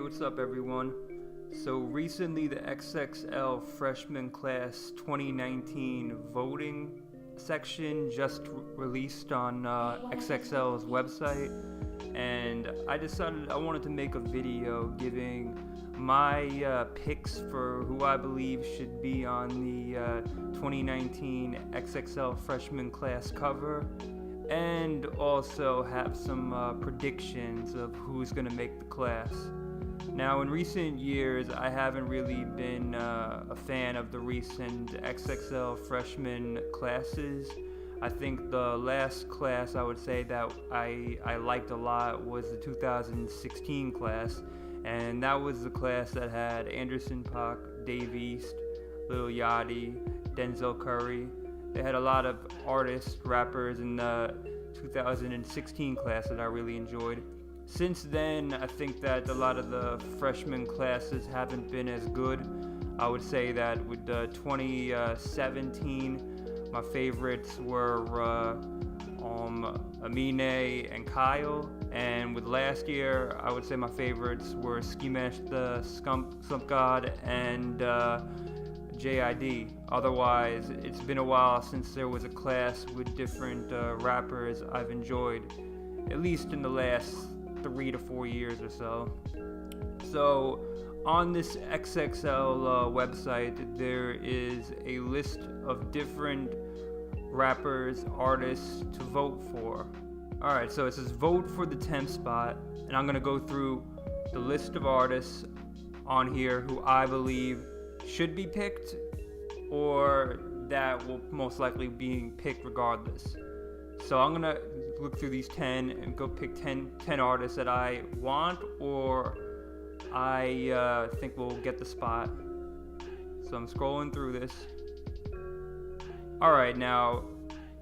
what's up everyone? So recently the XXL Freshman Class 2019 voting section just released on XXL's website, and I decided I wanted to make a video giving my picks for who I believe should be on the 2019 XXL Freshman Class cover, and also have some predictions of who's going to make the class. Now, in recent years, I haven't really been a fan of the recent XXL freshman classes. I think the last class I would say that I liked a lot was the 2016 class, and that was the class that had Anderson .Paak, Dave East, Lil Yachty, Denzel Curry. They had a lot of artists, rappers in the 2016 class that I really enjoyed. Since then, I think that a lot of the freshman classes haven't been as good. I would say that with the 2017, my favorites were Amine and Kyle. And with last year, I would say my favorites were Ski Mash the Slump God and JID. Otherwise, it's been a while since there was a class with different rappers I've enjoyed, at least in the last 3 to 4 years or so. So on this XXL website, there is a list of different rappers, artists to vote for. Alright, so it says vote for the 10th spot, and I'm going to go through the list of artists on here who I believe should be picked, or that will most likely be picked regardless. So I'm gonna look through these 10 and go pick 10 artists that I want or I think will get the spot. So I'm scrolling through this. Alright, now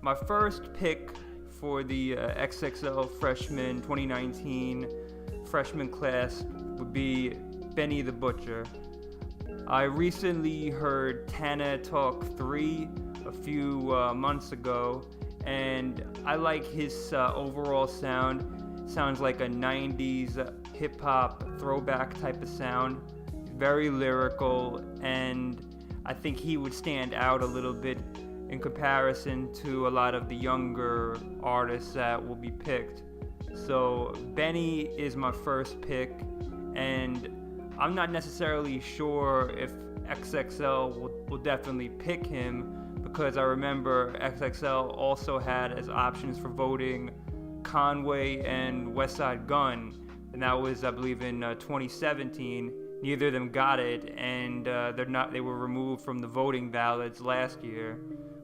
my first pick for the XXL Freshman 2019 freshman class would be Benny the Butcher. I recently heard Tana Talk 3 a few months ago, and I like his overall sound. Sounds like a 90s hip-hop throwback type of sound. Very lyrical, and I think he would stand out a little bit in comparison to a lot of the younger artists that will be picked. So Benny is my first pick, and I'm not necessarily sure if XXL will definitely pick him, because I remember XXL also had as options for voting Conway and Westside Gunn, and that was, I believe, in 2017. Neither of them got it, and they were removed from the voting ballots last year.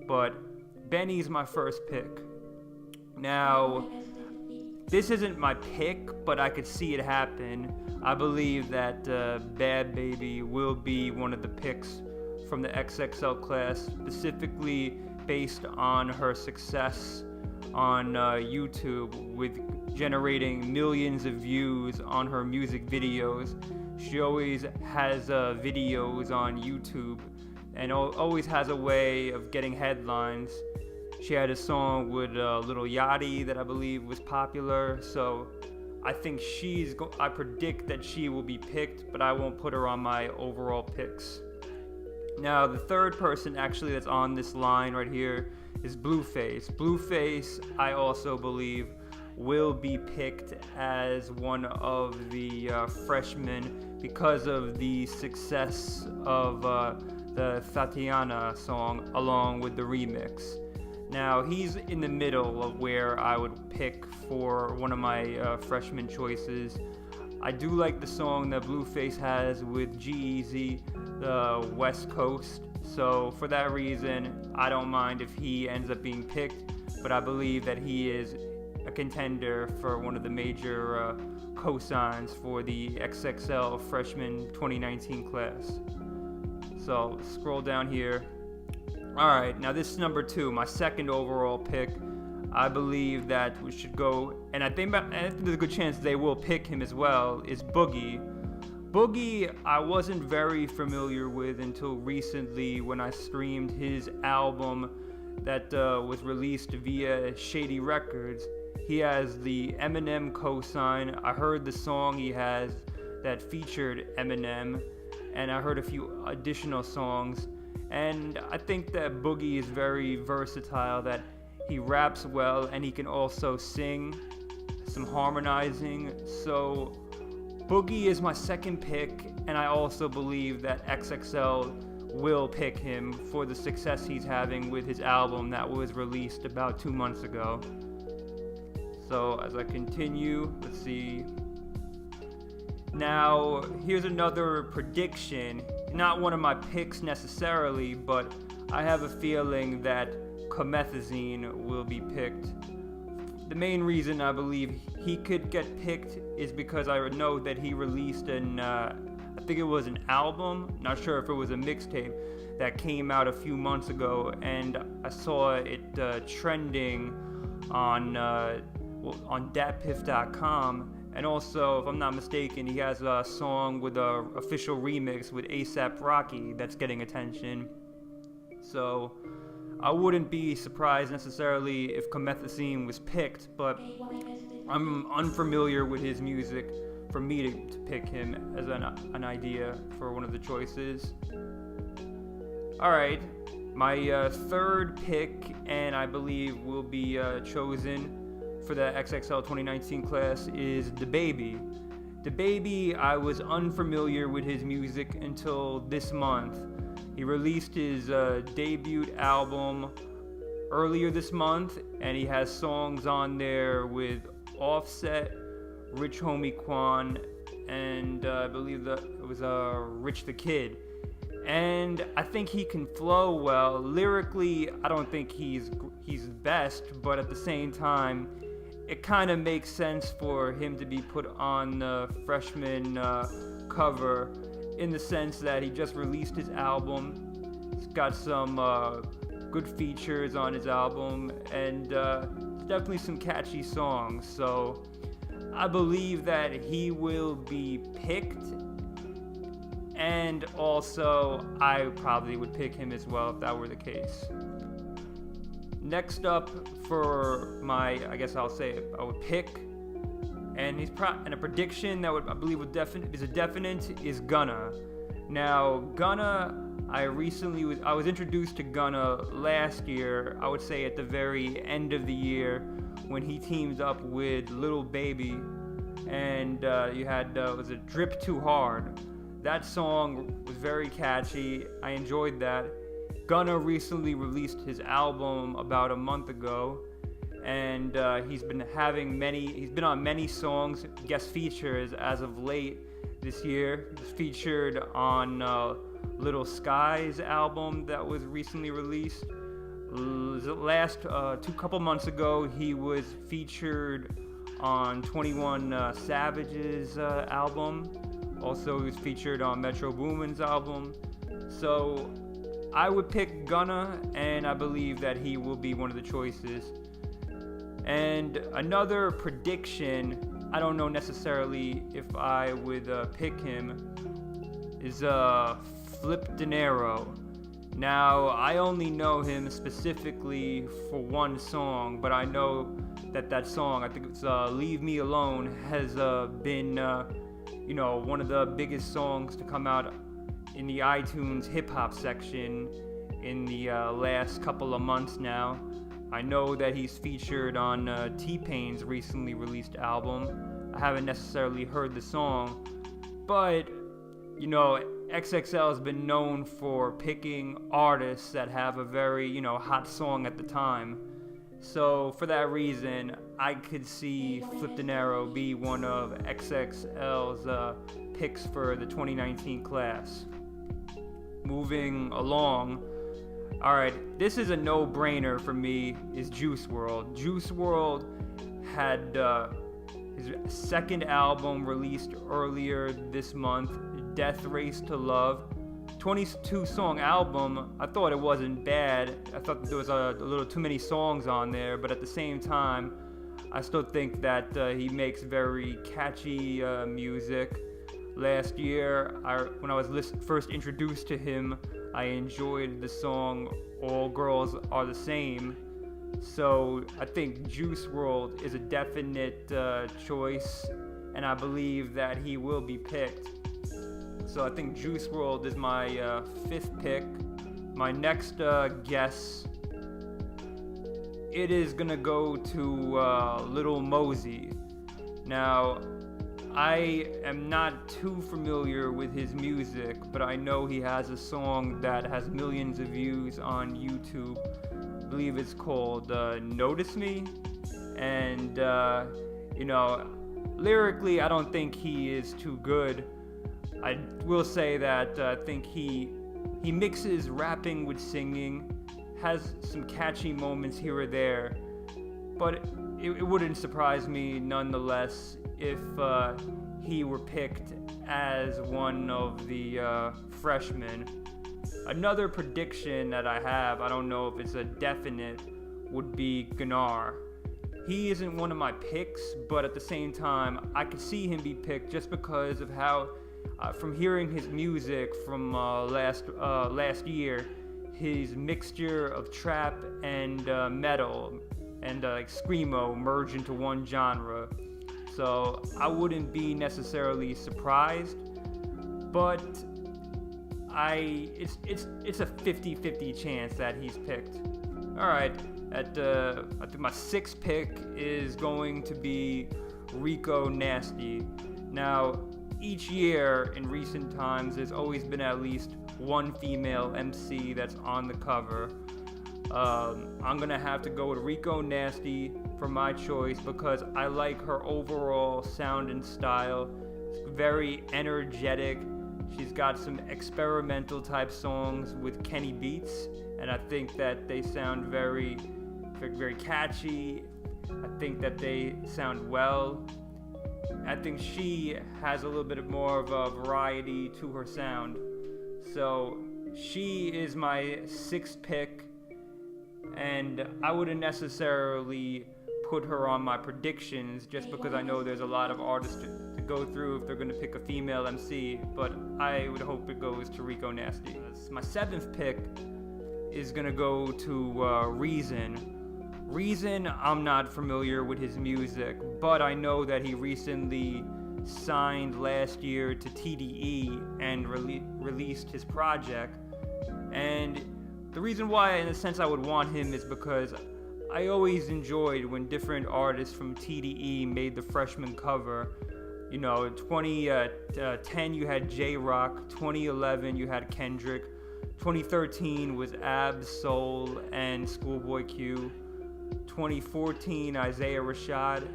But Benny's my first pick. Now, this isn't my pick, but I could see it happen. I believe that DaBaby will be one of the picks from the XXL class, specifically based on her success on YouTube with generating millions of views on her music videos. She always has videos on YouTube and always has a way of getting headlines. She had a song with Lil Yachty that I believe was popular, so I think I predict that she will be picked, but I won't put her on my overall picks. Now, the third person actually that's on this line right here is Blueface. Blueface, I also believe, will be picked as one of the freshmen because of the success of the Tatiana song along with the remix. Now, he's in the middle of where I would pick for one of my freshman choices. I do like the song that Blueface has with G-Eazy, the West Coast. So for that reason, I don't mind if he ends up being picked, but I believe that he is a contender for one of the major cosigns for the XXL Freshman 2019 class. So scroll down here. Alright, now this is number 2, my second overall pick. I believe that we should go, and I think there's a good chance they will pick him as well, is Boogie. Boogie, I wasn't very familiar with until recently when I streamed his album that was released via Shady Records. He has the Eminem cosign. I heard the song he has that featured Eminem, and I heard a few additional songs. And I think that Boogie is very versatile, that he raps well and he can also sing, some harmonizing. So Boogie is my second pick, and I also believe that XXL will pick him for the success he's having with his album that was released about 2 months ago. So as I continue, let's see. Now, here's another prediction. Not one of my picks necessarily, but I have a feeling that Comethazine will be picked. The main reason I believe he could get picked is because I know that he released I think it was an album, not sure if it was a mixtape, that came out a few months ago, and I saw it trending on datpiff.com. And also, if I'm not mistaken, he has a song with a official remix with A$AP Rocky that's getting attention. So I wouldn't be surprised necessarily if Comethazine was picked, but I'm unfamiliar with his music for me to pick him as an idea for one of the choices. Alright, my third pick, and I believe will be chosen for the XXL 2019 class, is DaBaby. DaBaby, I was unfamiliar with his music until this month. He released his debut album earlier this month, and he has songs on there with Offset, Rich Homie Quan, and I believe that it was Rich the Kid. And I think he can flow well. Lyrically, I don't think he's best, but at the same time, it kind of makes sense for him to be put on the Freshmen cover, in the sense that he just released his album. He's got some good features on his album, and definitely some catchy songs. So I believe that he will be picked, and also I probably would pick him as well if that were the case. Next up for my, I guess I'll say I would pick, and and a prediction that I believe is a definite, is Gunna. Now Gunna, I was introduced to Gunna last year, I would say at the very end of the year, when he teamed up with Lil Baby, and you had was it Drip Too Hard. That song was very catchy. I enjoyed that. Gunna recently released his album about a month ago, and he's been on many songs, guest features as of late this year. He's featured on Little Sky's album that was recently released. Couple months ago, he was featured on 21 Savage's album. Also, he was featured on Metro Boomin's album. So I would pick Gunna, and I believe that he will be one of the choices. And another prediction, I don't know necessarily if I would pick him, is Flip Dinero. Now, I only know him specifically for one song, but I know that song, I think it's Leave Me Alone, has been one of the biggest songs to come out in the iTunes hip-hop section in the last couple of months now. I know that he's featured on T-Pain's recently released album. I haven't necessarily heard the song, but XXL has been known for picking artists that have a very hot song at the time. So for that reason, I could see Flip Dinero be one of XXL's picks for the 2019 class. Moving along, alright, this is a no-brainer for me, is Juice Wrld. Juice Wrld had his second album released earlier this month, Death Race to Love. 22-song album. I thought it wasn't bad. I thought there was a little too many songs on there, but at the same time, I still think that he makes very catchy music. Last year, when I was first introduced to him, I enjoyed the song All Girls Are the Same. So I think Juice Wrld is a definite choice. and I believe that he will be picked. So I think Juice Wrld is my 5th pick. My next guess, it is gonna go to Lil Mosey. Now, I am not too familiar with his music, but I know he has a song that has millions of views on YouTube. I believe it's called Notice Me. And, lyrically, I don't think he is too good. I will say that I think he mixes rapping with singing, has some catchy moments here or there, but it wouldn't surprise me nonetheless if he were picked as one of the freshmen. Another prediction that I have, I don't know if it's a definite, would be Gnar. He isn't one of my picks, but at the same time, I could see him be picked just because of how, from hearing his music from last year, his mixture of trap and metal and like screamo merged into one genre. So I wouldn't be necessarily surprised, but it's a 50-50 chance that he's picked. All right, I think my 6th pick is going to be Rico Nasty. Now, each year in recent times, there's always been at least one female MC that's on the cover. I'm gonna have to go with Rico Nasty for my choice because I like her overall sound and style. It's very energetic. She's got some experimental type songs with Kenny Beats, and I think that they sound very, very catchy. I think that they sound well. I think she has a little bit more of a variety to her sound. So she is my 6th pick, and I wouldn't necessarily put her on my predictions just because I know there's a lot of artists to go through if they're going to pick a female MC, but I would hope it goes to Rico Nasty. My 7th pick is going to go to Reason. Reason, I'm not familiar with his music, but I know that he recently signed last year to TDE and released his project. And the reason why, in a sense, I would want him is because I always enjoyed when different artists from TDE made the freshman cover. 2010 you had J-Rock, 2011 you had Kendrick, 2013 was Ab Soul and Schoolboy Q, 2014 Isaiah Rashad.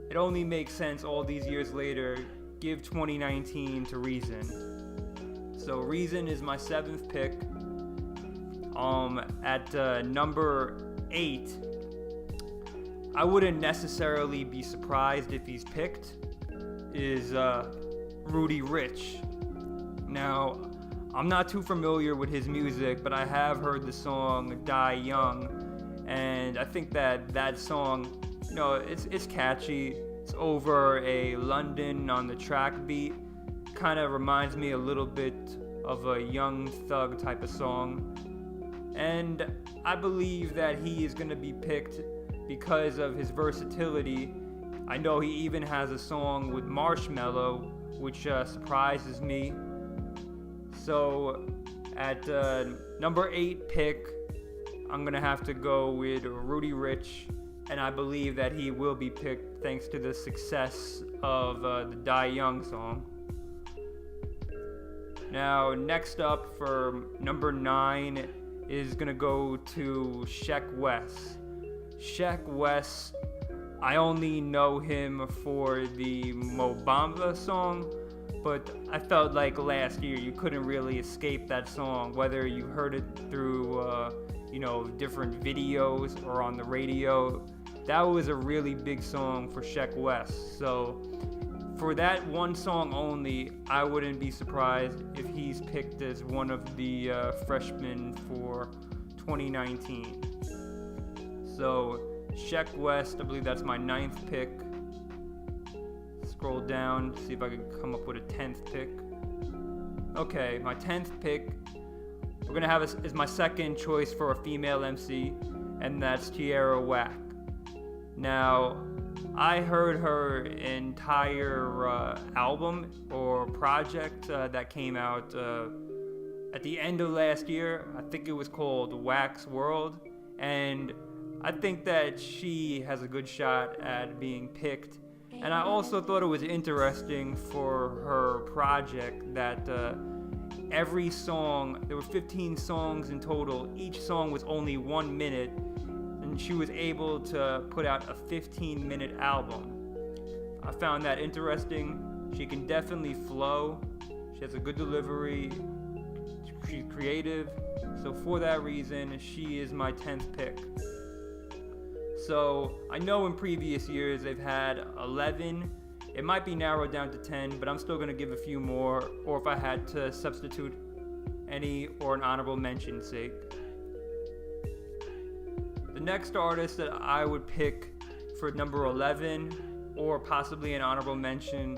It only makes sense all these years later, give 2019 to Reason. So Reason is my 7th pick. At number 8, I wouldn't necessarily be surprised if he's picked, is Roddy Ricch. Now, I'm not too familiar with his music, but I have heard the song Die Young, and I think that song, it's catchy. It's over a London on the Track beat. Kind of reminds me a little bit of a Young Thug type of song. And I believe that he is going to be picked because of his versatility. I know he even has a song with Marshmello, which surprises me. So at number 8 pick, I'm going to have to go with Roddy Ricch, and I believe that he will be picked thanks to the success of the Die Young song. Now, next up for number 9 is gonna go to Sheck Wes. Sheck Wes, I only know him for the Mo Bamba song, but I felt like last year you couldn't really escape that song, whether you heard it through different videos or on the radio. That was a really big song for Sheck Wes. So for that one song only, I wouldn't be surprised if he's picked as one of the freshmen for 2019. So Sheck Wes, I believe that's my 9th pick. Scroll down, see if I can come up with a 10th pick. Okay, my 10th pick, we're gonna have as my second choice for a female MC, and that's Tierra Whack. Now, I heard her entire album or project that came out at the end of last year. I think it was called Wrld, and I think that she has a good shot at being picked. And I also thought it was interesting for her project that every song, there were 15 songs in total, each song was only 1 minute, and she was able to put out a 15-minute album. I found that interesting. She can definitely flow. She has a good delivery. She's creative. So for that reason, she is my 10th pick. So I know in previous years they've had 11. It might be narrowed down to 10, but I'm still going to give a few more, or if I had to substitute any or an honorable mention sake. The next artist that I would pick for number 11, or possibly an honorable mention,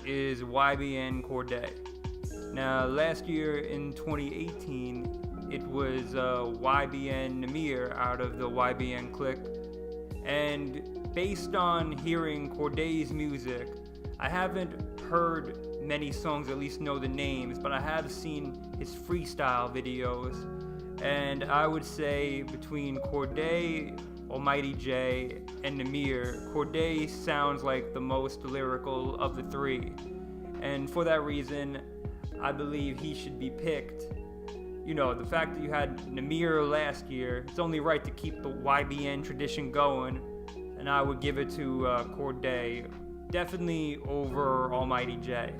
is YBN Cordae. Now, last year in 2018, it was YBN Namir out of the YBN clique. And based on hearing Cordae's music, I haven't heard many songs, at least know the names, but I have seen his freestyle videos. And I would say between Cordae, Almighty J, and Namir, Cordae sounds like the most lyrical of the three. And for that reason, I believe he should be picked. You know, the fact that you had Namir last year, it's only right to keep the YBN tradition going, and I would give it to Cordae, definitely over Almighty J.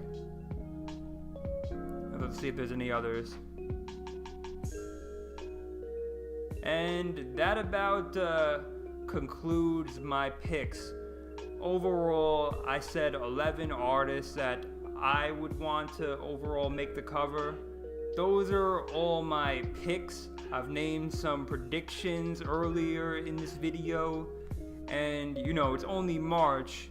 Let's see if there's any others. And that about concludes my picks. Overall, I said 11 artists that I would want to overall make the cover. Those are all my picks. I've named some predictions earlier in this video, and you know, it's only March.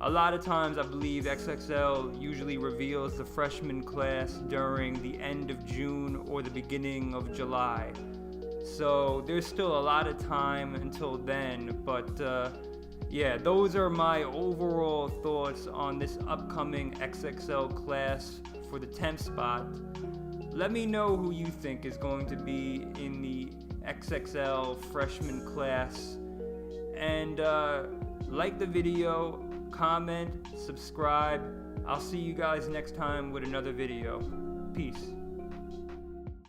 A lot of times I believe XXL usually reveals the freshman class during the end of June or the beginning of July. So there's still a lot of time until then, but yeah, those are my overall thoughts on this upcoming XXL class for the 10th spot. Let me know who you think is going to be in the XXL freshman class. And like the video, comment, subscribe. I'll see you guys next time with another video. Peace.